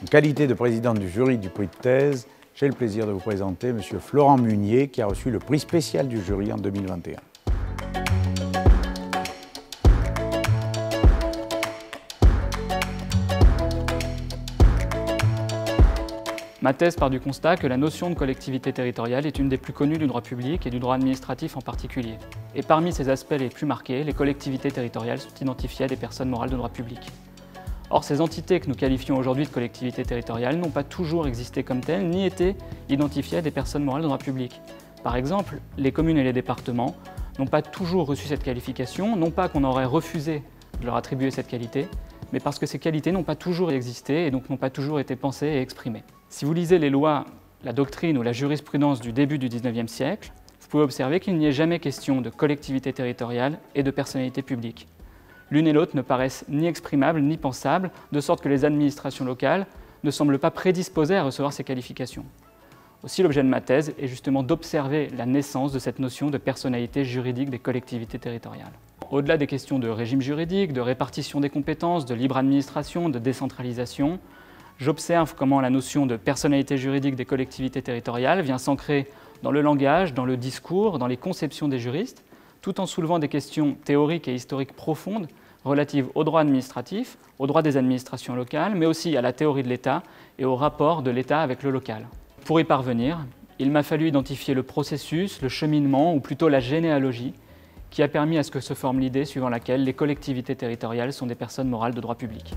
qualité de président du jury du prix de thèse, j'ai le plaisir de vous présenter M. Florent Munier, qui a reçu le prix spécial du jury en 2021. Ma thèse part du constat que la notion de collectivité territoriale est une des plus connues du droit public et du droit administratif en particulier. Et parmi ces aspects les plus marqués, les collectivités territoriales sont identifiées à des personnes morales de droit public. Or, ces entités que nous qualifions aujourd'hui de collectivités territoriales n'ont pas toujours existé comme telles, ni été identifiées à des personnes morales de droit public. Par exemple, les communes et les départements n'ont pas toujours reçu cette qualification, non pas qu'on aurait refusé de leur attribuer cette qualité, mais parce que ces qualités n'ont pas toujours existé et donc n'ont pas toujours été pensées et exprimées. Si vous lisez les lois, la doctrine ou la jurisprudence du début du XIXe siècle, vous pouvez observer qu'il n'y ait jamais question de collectivité territoriale et de personnalité publique. L'une et l'autre ne paraissent ni exprimables ni pensables, de sorte que les administrations locales ne semblent pas prédisposées à recevoir ces qualifications. Aussi, l'objet de ma thèse est justement d'observer la naissance de cette notion de personnalité juridique des collectivités territoriales. Au-delà des questions de régime juridique, de répartition des compétences, de libre administration, de décentralisation, j'observe comment la notion de personnalité juridique des collectivités territoriales vient s'ancrer dans le langage, dans le discours, dans les conceptions des juristes, tout en soulevant des questions théoriques et historiques profondes relatives au droit administratif, au droit des administrations locales, mais aussi à la théorie de l'État et au rapport de l'État avec le local. Pour y parvenir, il m'a fallu identifier le processus, le cheminement, ou plutôt la généalogie, qui a permis à ce que se forme l'idée suivant laquelle les collectivités territoriales sont des personnes morales de droit public.